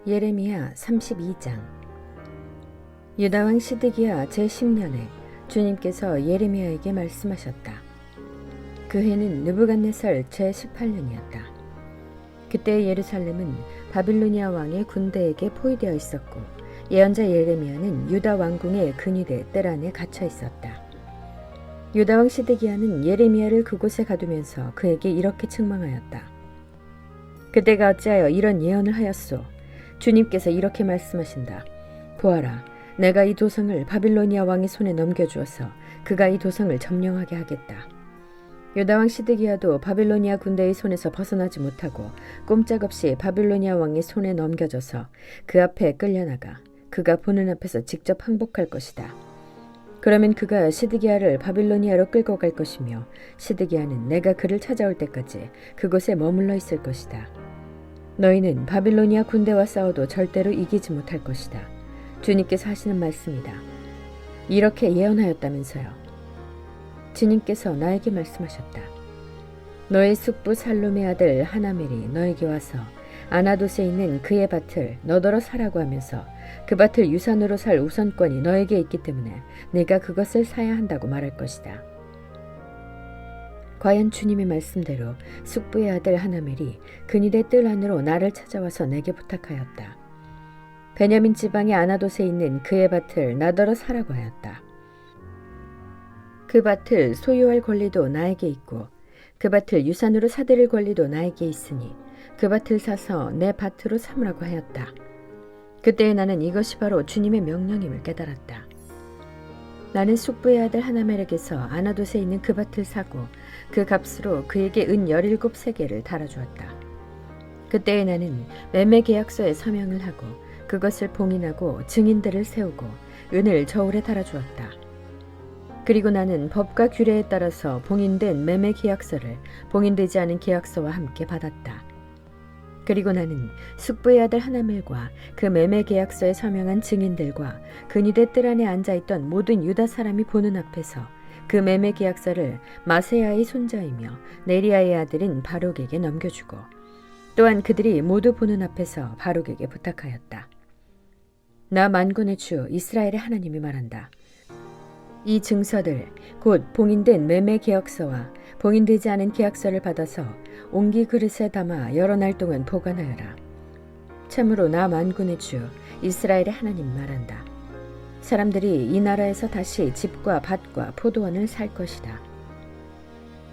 예레미야 32장. 유다왕 시드기야 제10년에 주님께서 예레미야에게 말씀하셨다. 그 해는 느부갓네살 제18년이었다. 그때 예루살렘은 바빌로니아 왕의 군대에게 포위되어 있었고 예언자 예레미야는 유다 왕궁의 근위대 뜰 안에 갇혀 있었다. 유다왕 시드기야는 예레미야를 그곳에 가두면서 그에게 이렇게 책망하였다. 그대가 어찌하여 이런 예언을 하였소? 주님께서 이렇게 말씀하신다. 보아라, 내가 이 도성을 바빌로니아 왕의 손에 넘겨주어서 그가 이 도성을 점령하게 하겠다. 유다왕 시드기야도 바빌로니아 군대의 손에서 벗어나지 못하고 꼼짝없이 바빌로니아 왕의 손에 넘겨져서 그 앞에 끌려나가 그가 보는 앞에서 직접 항복할 것이다. 그러면 그가 시드기야를 바빌로니아로 끌고 갈 것이며 시드기야는 내가 그를 찾아올 때까지 그곳에 머물러 있을 것이다. 너희는 바빌로니아 군대와 싸워도 절대로 이기지 못할 것이다. 주님께서 하시는 말씀이다. 이렇게 예언하였다면서요. 주님께서 나에게 말씀하셨다. 너의 숙부 살룸의 아들 하나멜이 너에게 와서 아나돗에 있는 그의 밭을 너더러 사라고 하면서 그 밭을 유산으로 살 우선권이 너에게 있기 때문에 네가 그것을 사야 한다고 말할 것이다. 과연 주님의 말씀대로 숙부의 아들 하나멜이 근위대 뜰 안으로 나를 찾아와서 내게 부탁하였다. 베냐민 지방의 아나돗에 있는 그의 밭을 나더러 사라고 하였다. 그 밭을 소유할 권리도 나에게 있고 그 밭을 유산으로 사들일 권리도 나에게 있으니 그 밭을 사서 내 밭으로 삼으라고 하였다. 그때 나는 이것이 바로 주님의 명령임을 깨달았다. 나는 숙부의 아들 하나멜에게서 아나돗에 있는 그 밭을 사고 그 값으로 그에게 은 17세겔을 달아주었다. 그때에 나는 매매 계약서에 서명을 하고 그것을 봉인하고 증인들을 세우고 은을 저울에 달아주었다. 그리고 나는 법과 규례에 따라서 봉인된 매매 계약서를 봉인되지 않은 계약서와 함께 받았다. 그리고 나는 숙부의 아들 하나멜과 그 매매 계약서에 서명한 증인들과 근위대 뜰 안에 앉아있던 모든 유다 사람이 보는 앞에서 그 매매 계약서를 마세야의 손자이며 네리야의 아들인 바룩에게 넘겨주고 또한 그들이 모두 보는 앞에서 바룩에게 부탁하였다. 나 만군의 주 이스라엘의 하나님이 말한다. 이 증서들 곧 봉인된 매매 계약서와 봉인되지 않은 계약서를 받아서 옹기 그릇에 담아 여러 날 동안 보관하여라. 참으로 나 만군의 주 이스라엘의 하나님 말한다. 사람들이 이 나라에서 다시 집과 밭과 포도원을 살 것이다.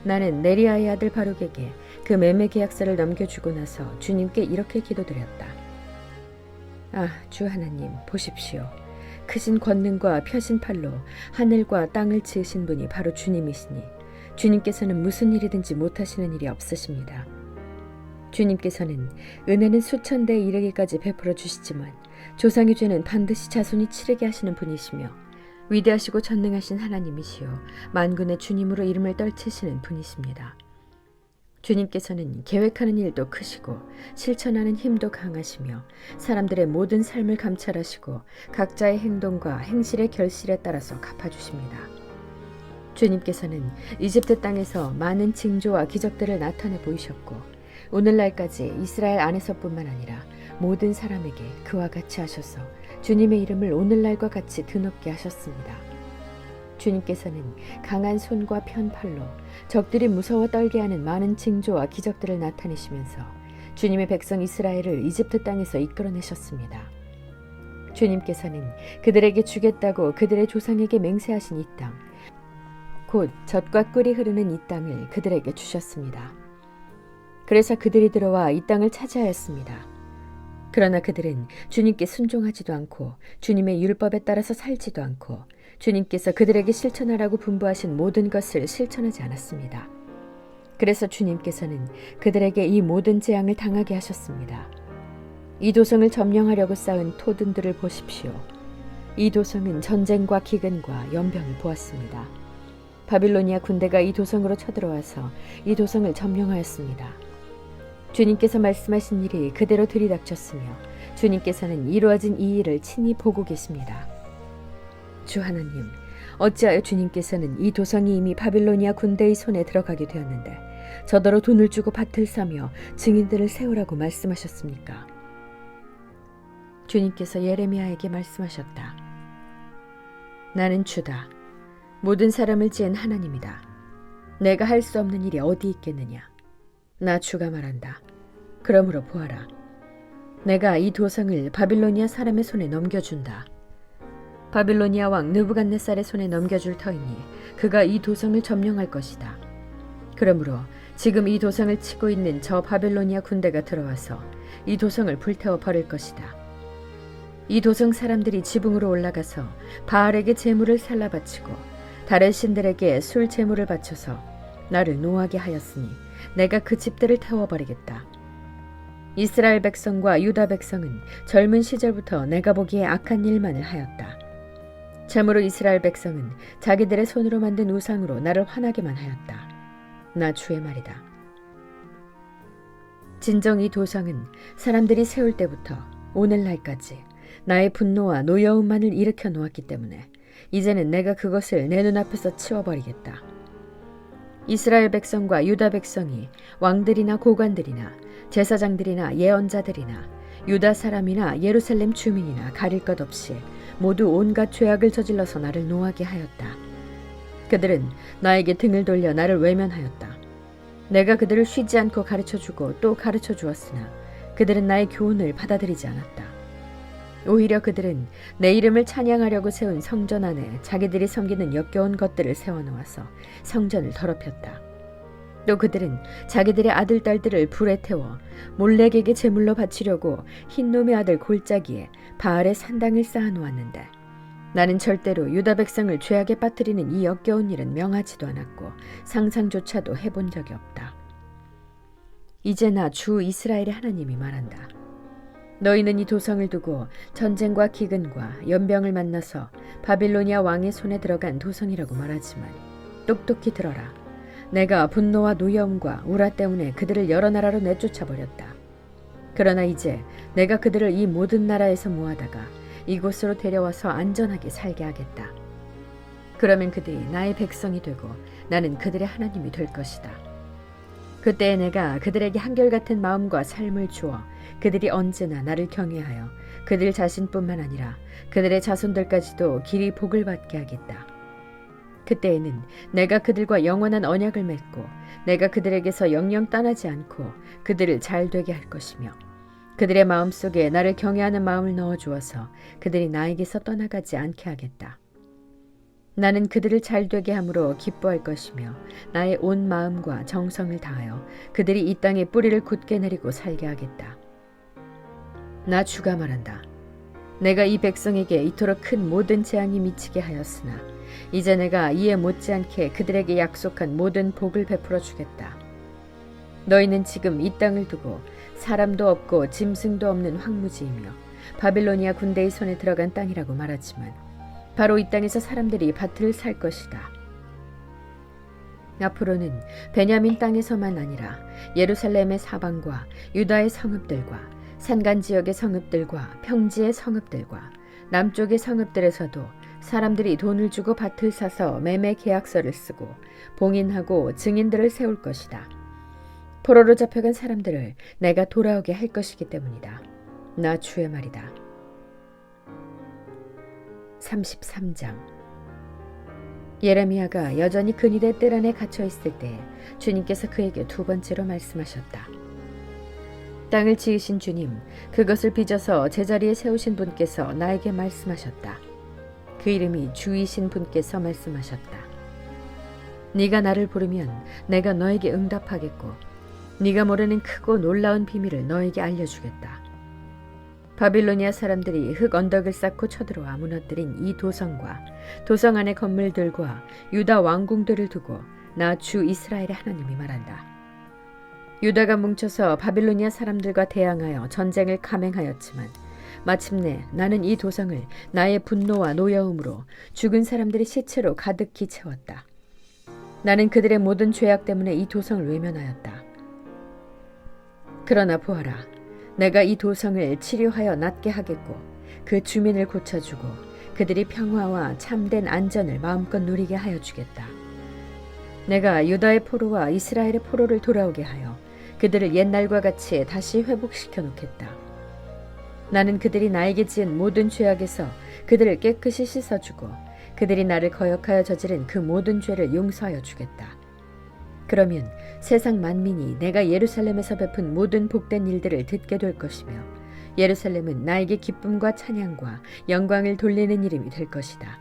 나는 네리야의 아들 바룩에게 그 매매 계약서를 넘겨주고 나서 주님께 이렇게 기도드렸다. 아, 주 하나님 보십시오. 크신 권능과 펴신 팔로 하늘과 땅을 지으신 분이 바로 주님이시니 주님께서는 무슨 일이든지 못하시는 일이 없으십니다. 주님께서는 은혜는 수천 대에 이르기까지 베풀어 주시지만 조상의 죄는 반드시 자손이 치르게 하시는 분이시며 위대하시고 전능하신 하나님이시요 만군의 주님으로 이름을 떨치시는 분이십니다. 주님께서는 계획하는 일도 크시고 실천하는 힘도 강하시며 사람들의 모든 삶을 감찰하시고 각자의 행동과 행실의 결실에 따라서 갚아주십니다. 주님께서는 이집트 땅에서 많은 징조와 기적들을 나타내 보이셨고 오늘날까지 이스라엘 안에서뿐만 아니라 모든 사람에게 그와 같이 하셔서 주님의 이름을 오늘날과 같이 드높게 하셨습니다. 주님께서는 강한 손과 편 팔로 적들이 무서워 떨게 하는 많은 징조와 기적들을 나타내시면서 주님의 백성 이스라엘을 이집트 땅에서 이끌어내셨습니다. 주님께서는 그들에게 주겠다고 그들의 조상에게 맹세하신 이 땅, 곧 젖과 꿀이 흐르는 이 땅을 그들에게 주셨습니다. 그래서 그들이 들어와 이 땅을 차지하였습니다. 그러나 그들은 주님께 순종하지도 않고 주님의 율법에 따라서 살지도 않고 주님께서 그들에게 실천하라고 분부하신 모든 것을 실천하지 않았습니다. 그래서 주님께서는 그들에게 이 모든 재앙을 당하게 하셨습니다. 이 도성을 점령하려고 쌓은 토든들을 보십시오. 이 도성은 전쟁과 기근과 연병을 보았습니다. 바빌로니아 군대가 이 도성으로 쳐들어와서 이 도성을 점령하였습니다. 주님께서 말씀하신 일이 그대로 들이닥쳤으며 주님께서는 이루어진 이 일을 친히 보고 계십니다. 주 하나님, 어찌하여 주님께서는 이 도성이 이미 바빌로니아 군대의 손에 들어가게 되었는데 저더러 돈을 주고 밭을 사며 증인들을 세우라고 말씀하셨습니까? 주님께서 예레미야에게 말씀하셨다. 나는 주다. 모든 사람을 지은 하나님이다. 내가 할 수 없는 일이 어디 있겠느냐. 나 주가 말한다. 그러므로 보아라. 내가 이 도성을 바빌로니아 사람의 손에 넘겨준다. 바빌로니아 왕 느부갓네살의 손에 넘겨줄 터이니 그가 이 도성을 점령할 것이다. 그러므로 지금 이 도성을 치고 있는 저 바빌로니아 군대가 들어와서 이 도성을 불태워 버릴 것이다. 이 도성 사람들이 지붕으로 올라가서 바알에게 제물을 살라 바치고 다른 신들에게 술 제물을 바쳐서 나를 노하게 하였으니 내가 그 집들을 태워버리겠다. 이스라엘 백성과 유다 백성은 젊은 시절부터 내가 보기에 악한 일만을 하였다. 참으로 이스라엘 백성은 자기들의 손으로 만든 우상으로 나를 화나게만 하였다. 나 주의 말이다. 진정 이 도성은 사람들이 세울 때부터 오늘날까지 나의 분노와 노여움만을 일으켜 놓았기 때문에 이제는 내가 그것을 내 눈앞에서 치워버리겠다. 이스라엘 백성과 유다 백성이 왕들이나 고관들이나 제사장들이나 예언자들이나 유다 사람이나 예루살렘 주민이나 가릴 것 없이 모두 온갖 죄악을 저질러서 나를 노하게 하였다. 그들은 나에게 등을 돌려 나를 외면하였다. 내가 그들을 쉬지 않고 가르쳐주고 또 가르쳐 주었으나 그들은 나의 교훈을 받아들이지 않았다. 오히려 그들은 내 이름을 찬양하려고 세운 성전 안에 자기들이 섬기는 역겨운 것들을 세워놓아서 성전을 더럽혔다. 또 그들은 자기들의 아들, 딸들을 불에 태워 몰렉에게 제물로 바치려고 흰놈의 아들 골짜기에 바알의 산당을 쌓아놓았는데 나는 절대로 유다 백성을 죄악에 빠뜨리는 이 역겨운 일은 명하지도 않았고 상상조차도 해본 적이 없다. 이제 나 주 이스라엘의 하나님이 말한다. 너희는 이 도성을 두고 전쟁과 기근과 연병을 만나서 바빌로니아 왕의 손에 들어간 도성이라고 말하지만 똑똑히 들어라. 내가 분노와 노여움과 우라 때문에 그들을 여러 나라로 내쫓아버렸다. 그러나 이제 내가 그들을 이 모든 나라에서 모아다가 이곳으로 데려와서 안전하게 살게 하겠다. 그러면 그들이 나의 백성이 되고 나는 그들의 하나님이 될 것이다. 그때 내가 그들에게 한결같은 마음과 삶을 주어 그들이 언제나 나를 경외하여 그들 자신뿐만 아니라 그들의 자손들까지도 길이 복을 받게 하겠다. 그때에는 내가 그들과 영원한 언약을 맺고 내가 그들에게서 영영 떠나지 않고 그들을 잘 되게 할 것이며 그들의 마음속에 나를 경외하는 마음을 넣어주어서 그들이 나에게서 떠나가지 않게 하겠다. 나는 그들을 잘 되게 함으로 기뻐할 것이며 나의 온 마음과 정성을 다하여 그들이 이 땅에 뿌리를 굳게 내리고 살게 하겠다. 나 주가 말한다. 내가 이 백성에게 이토록 큰 모든 재앙이 미치게 하였으나 이제 내가 이에 못지않게 그들에게 약속한 모든 복을 베풀어 주겠다. 너희는 지금 이 땅을 두고 사람도 없고 짐승도 없는 황무지이며 바빌로니아 군대의 손에 들어간 땅이라고 말하지만 바로 이 땅에서 사람들이 밭을 살 것이다. 앞으로는 베냐민 땅에서만 아니라 예루살렘의 사방과 유다의 성읍들과 산간 지역의 성읍들과 평지의 성읍들과 남쪽의 성읍들에서도 사람들이 돈을 주고 밭을 사서 매매 계약서를 쓰고 봉인하고 증인들을 세울 것이다. 포로로 잡혀간 사람들을 내가 돌아오게 할 것이기 때문이다. 나 주의 말이다. 33장. 예레미야가 여전히 근위대 뜰 안에 갇혀 있을 때 주님께서 그에게 두 번째로 말씀하셨다. 땅을 지으신 주님, 그것을 빚어서 제자리에 세우신 분께서 나에게 말씀하셨다. 그 이름이 주이신 분께서 말씀하셨다. 네가 나를 부르면 내가 너에게 응답하겠고 네가 모르는 크고 놀라운 비밀을 너에게 알려주겠다. 바빌로니아 사람들이 흙 언덕을 쌓고 쳐들어와 무너뜨린 이 도성과 도성 안의 건물들과 유다 왕궁들을 두고 나 주 이스라엘의 하나님이 말한다. 유다가 뭉쳐서 바빌로니아 사람들과 대항하여 전쟁을 감행하였지만 마침내 나는 이 도성을 나의 분노와 노여움으로 죽은 사람들의 시체로 가득히 채웠다. 나는 그들의 모든 죄악 때문에 이 도성을 외면하였다. 그러나 보아라, 내가 이 도성을 치료하여 낫게 하겠고 그 주민을 고쳐주고 그들이 평화와 참된 안전을 마음껏 누리게 하여 주겠다. 내가 유다의 포로와 이스라엘의 포로를 돌아오게 하여 그들을 옛날과 같이 다시 회복시켜 놓겠다. 나는 그들이 나에게 지은 모든 죄악에서 그들을 깨끗이 씻어주고 그들이 나를 거역하여 저지른 그 모든 죄를 용서하여 주겠다. 그러면 세상 만민이 내가 예루살렘에서 베푼 모든 복된 일들을 듣게 될 것이며 예루살렘은 나에게 기쁨과 찬양과 영광을 돌리는 이름이 될 것이다.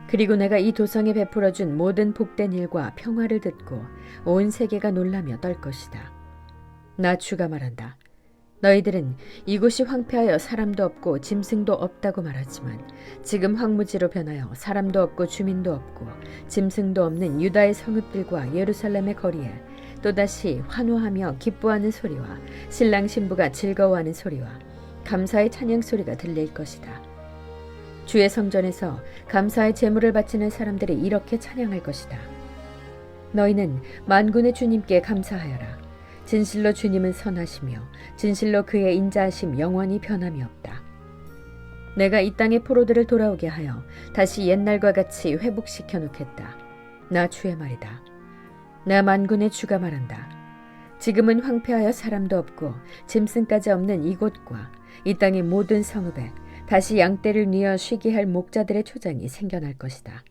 그리고 내가 이 도성에 베풀어준 모든 복된 일과 평화를 듣고 온 세계가 놀라며 떨 것이다. 나 주가 말한다. 너희들은 이곳이 황폐하여 사람도 없고 짐승도 없다고 말하지만 지금 황무지로 변하여 사람도 없고 주민도 없고 짐승도 없는 유다의 성읍들과 예루살렘의 거리에 또다시 환호하며 기뻐하는 소리와 신랑 신부가 즐거워하는 소리와 감사의 찬양 소리가 들릴 것이다. 주의 성전에서 감사의 제물을 바치는 사람들이 이렇게 찬양할 것이다. 너희는 만군의 주님께 감사하여라. 진실로 주님은 선하시며 진실로 그의 인자하심 영원히 변함이 없다. 내가 이 땅의 포로들을 돌아오게 하여 다시 옛날과 같이 회복시켜 놓겠다. 나 주의 말이다. 나 만군의 주가 말한다. 지금은 황폐하여 사람도 없고 짐승까지 없는 이곳과 이 땅의 모든 성읍에 다시 양떼를 뉘어 쉬게 할 목자들의 초장이 생겨날 것이다.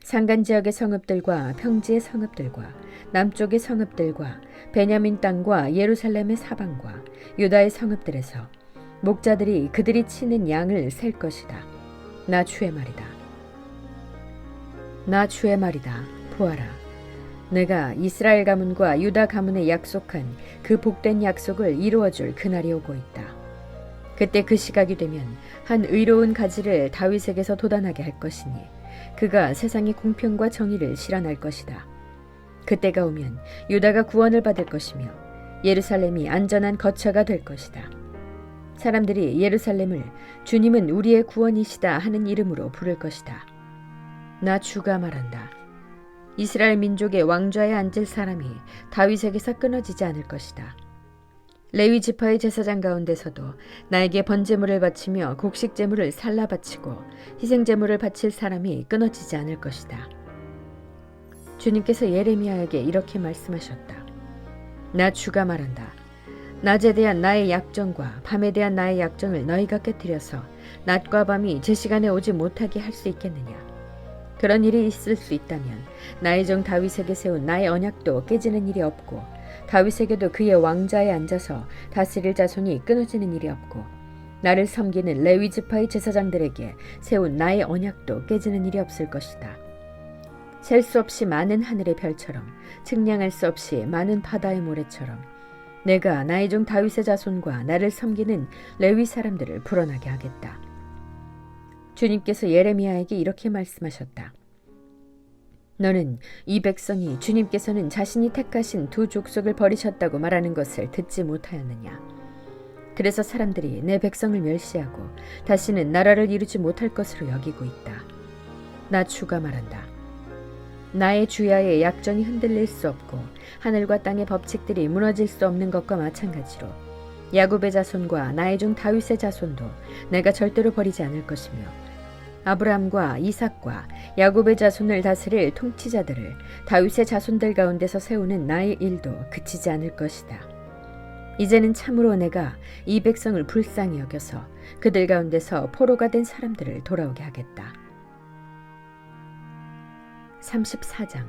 산간지역의 성읍들과 평지의 성읍들과 남쪽의 성읍들과 베냐민 땅과 예루살렘의 사방과 유다의 성읍들에서 목자들이 그들이 치는 양을 셀 것이다. 나 주의 말이다. 나 주의 말이다. 보아라. 내가 이스라엘 가문과 유다 가문에 약속한 그 복된 약속을 이루어줄 그날이 오고 있다. 그때 그 시각이 되면 한 의로운 가지를 다윗에게서 돋아나게 할 것이니 그가 세상의 공평과 정의를 실현할 것이다. 그때가 오면 유다가 구원을 받을 것이며 예루살렘이 안전한 거처가 될 것이다. 사람들이 예루살렘을 주님은 우리의 구원이시다 하는 이름으로 부를 것이다. 나 주가 말한다. 이스라엘 민족의 왕좌에 앉을 사람이 다윗에게서 끊어지지 않을 것이다. 레위 지파의 제사장 가운데서도 나에게 번제물을 바치며 곡식 제물을 살라 바치고 희생 제물을 바칠 사람이 끊어지지 않을 것이다. 주님께서 예레미야에게 이렇게 말씀하셨다. 나 주가 말한다. 낮에 대한 나의 약정과 밤에 대한 나의 약정을 너희가 깨뜨려서 낮과 밤이 제 시간에 오지 못하게 할 수 있겠느냐. 그런 일이 있을 수 있다면 나의 종 다윗에게 세운 나의 언약도 깨지는 일이 없고 다윗에게도 그의 왕좌에 앉아서 다스릴 자손이 끊어지는 일이 없고 나를 섬기는 레위 지파의 제사장들에게 세운 나의 언약도 깨지는 일이 없을 것이다. 셀 수 없이 많은 하늘의 별처럼 측량할 수 없이 많은 바다의 모래처럼 내가 나의 종 다윗의 자손과 나를 섬기는 레위 사람들을 불어나게 하겠다. 주님께서 예레미야에게 이렇게 말씀하셨다. 너는 이 백성이 주님께서는 자신이 택하신 두 족속을 버리셨다고 말하는 것을 듣지 못하였느냐. 그래서 사람들이 내 백성을 멸시하고 다시는 나라를 이루지 못할 것으로 여기고 있다. 나 주가 말한다. 나의 주야의 약정이 흔들릴 수 없고 하늘과 땅의 법칙들이 무너질 수 없는 것과 마찬가지로 야곱의 자손과 나의 종 다윗의 자손도 내가 절대로 버리지 않을 것이며 아브라함과 이삭과 야곱의 자손을 다스릴 통치자들을 다윗의 자손들 가운데서 세우는 나의 일도 그치지 않을 것이다. 이제는 참으로 내가 이 백성을 불쌍히 여겨서 그들 가운데서 포로가 된 사람들을 돌아오게 하겠다. 34장.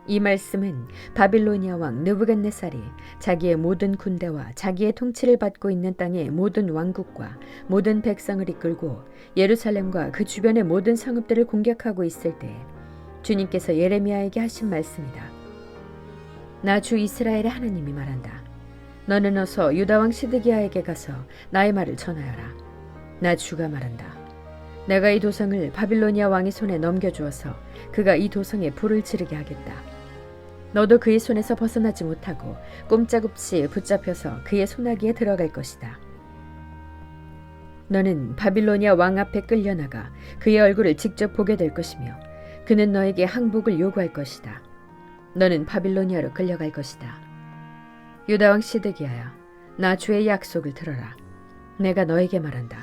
이 말씀은 바빌로니아 왕 느부갓네살이 자기의 모든 군대와 자기의 통치를 받고 있는 땅의 모든 왕국과 모든 백성을 이끌고 예루살렘과 그 주변의 모든 성읍들을 공격하고 있을 때에 주님께서 예레미야에게 하신 말씀이다. 나 주 이스라엘의 하나님이 말한다. 너는 어서 유다 왕 시드기야에게 가서 나의 말을 전하여라. 나 주가 말한다. 내가 이 도성을 바빌로니아 왕의 손에 넘겨주어서 그가 이 도성에 불을 지르게 하겠다. 너도 그의 손에서 벗어나지 못하고 꼼짝없이 붙잡혀서 그의 손아귀에 들어갈 것이다. 너는 바빌로니아 왕 앞에 끌려나가 그의 얼굴을 직접 보게 될 것이며 그는 너에게 항복을 요구할 것이다. 너는 바빌로니아로 끌려갈 것이다. 유다 왕 시드기야야, 나 주의 약속을 들어라. 내가 너에게 말한다.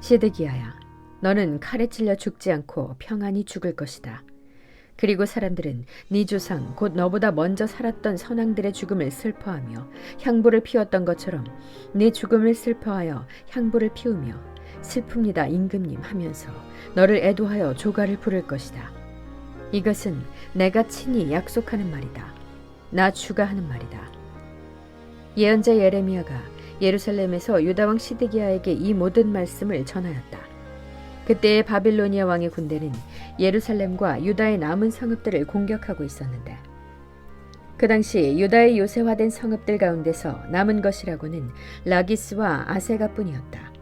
시드기야야, 너는 칼에 찔려 죽지 않고 평안히 죽을 것이다. 그리고 사람들은 네 조상 곧 너보다 먼저 살았던 선왕들의 죽음을 슬퍼하며 향부를 피웠던 것처럼 네 죽음을 슬퍼하여 향부를 피우며 슬픕니다 임금님 하면서 너를 애도하여 조가를 부를 것이다. 이것은 내가 친히 약속하는 말이다. 나 주가 하는 말이다. 예언자 예레미야가 예루살렘에서 유다왕 시드기야에게 이 모든 말씀을 전하였다. 그때의 바빌로니아 왕의 군대는 예루살렘과 유다의 남은 성읍들을 공격하고 있었는데 그 당시 유다의 요새화된 성읍들 가운데서 남은 것이라고는 라기스와 아세가뿐이었다.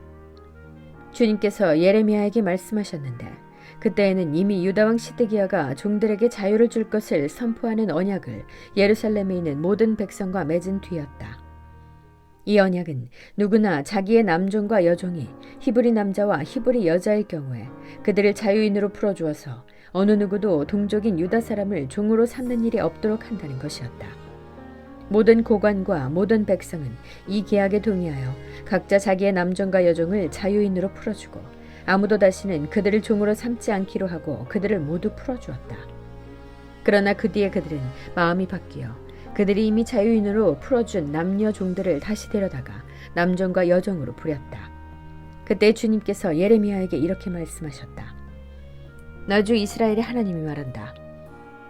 주님께서 예레미야에게 말씀하셨는데 그때에는 이미 유다왕 시드기야가 종들에게 자유를 줄 것을 선포하는 언약을 예루살렘에 있는 모든 백성과 맺은 뒤였다. 이 언약은 누구나 자기의 남종과 여종이 히브리 남자와 히브리 여자일 경우에 그들을 자유인으로 풀어주어서 어느 누구도 동족인 유다 사람을 종으로 삼는 일이 없도록 한다는 것이었다. 모든 고관과 모든 백성은 이 계약에 동의하여 각자 자기의 남종과 여종을 자유인으로 풀어주고 아무도 다시는 그들을 종으로 삼지 않기로 하고 그들을 모두 풀어주었다. 그러나 그 뒤에 그들은 마음이 바뀌어 그들이 이미 자유인으로 풀어준 남녀 종들을 다시 데려다가 남종과 여종으로 부렸다. 그때 주님께서 예레미야에게 이렇게 말씀하셨다. 나 주 이스라엘의 하나님이 말한다.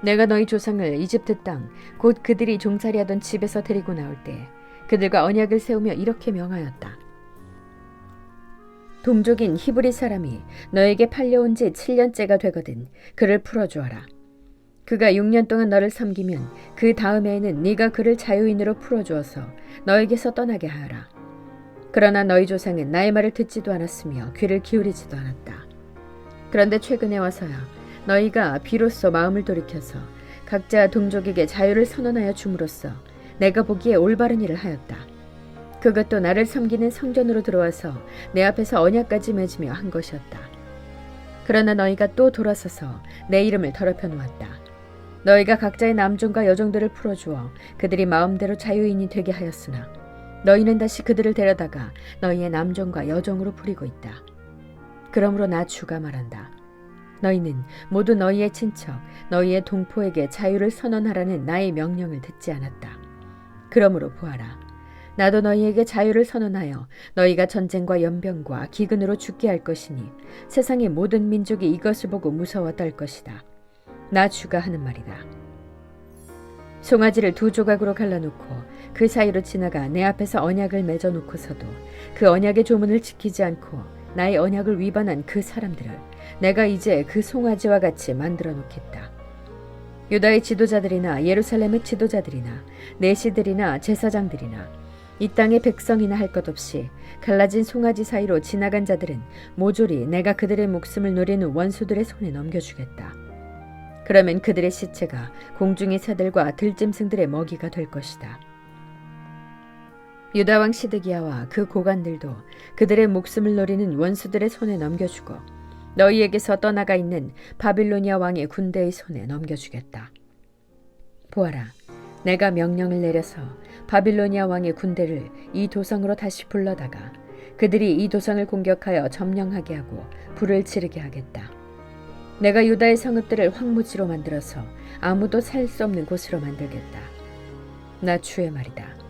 내가 너희 조상을 이집트 땅 곧 그들이 종살이하던 집에서 데리고 나올 때 그들과 언약을 세우며 이렇게 명하였다. 동족인 히브리 사람이 너에게 팔려온 지 7년째가 되거든 그를 풀어주어라. 그가 6년 동안 너를 섬기면 그 다음에는 네가 그를 자유인으로 풀어주어서 너에게서 떠나게 하여라. 그러나 너희 조상은 나의 말을 듣지도 않았으며 귀를 기울이지도 않았다. 그런데 최근에 와서야 너희가 비로소 마음을 돌이켜서 각자 동족에게 자유를 선언하여 줌으로써 내가 보기에 올바른 일을 하였다. 그것도 나를 섬기는 성전으로 들어와서 내 앞에서 언약까지 맺으며 한 것이었다. 그러나 너희가 또 돌아서서 내 이름을 더럽혀 놓았다. 너희가 각자의 남종과 여종들을 풀어주어 그들이 마음대로 자유인이 되게 하였으나 너희는 다시 그들을 데려다가 너희의 남종과 여종으로 부리고 있다. 그러므로 나 주가 말한다. 너희는 모두 너희의 친척, 너희의 동포에게 자유를 선언하라는 나의 명령을 듣지 않았다. 그러므로 보아라. 나도 너희에게 자유를 선언하여 너희가 전쟁과 연병과 기근으로 죽게 할 것이니 세상의 모든 민족이 이것을 보고 무서워 떨 것이다. 나 주가 하는 말이다. 송아지를 2조각으로 갈라놓고 그 사이로 지나가 내 앞에서 언약을 맺어놓고서도 그 언약의 조문을 지키지 않고 나의 언약을 위반한 그 사람들을 내가 이제 그 송아지와 같이 만들어 놓겠다. 유다의 지도자들이나 예루살렘의 지도자들이나 내시들이나 제사장들이나 이 땅의 백성이나 할 것 없이 갈라진 송아지 사이로 지나간 자들은 모조리 내가 그들의 목숨을 노리는 원수들의 손에 넘겨주겠다. 그러면 그들의 시체가 공중의 새들과 들짐승들의 먹이가 될 것이다. 유다왕 시드기야와 그 고관들도 그들의 목숨을 노리는 원수들의 손에 넘겨주고 너희에게서 떠나가 있는 바빌로니아 왕의 군대의 손에 넘겨주겠다. 보아라, 내가 명령을 내려서 바빌로니아 왕의 군대를 이 도성으로 다시 불러다가 그들이 이 도성을 공격하여 점령하게 하고 불을 지르게 하겠다. 내가 유다의 성읍들을 황무지로 만들어서 아무도 살 수 없는 곳으로 만들겠다. 나 주의 말이다.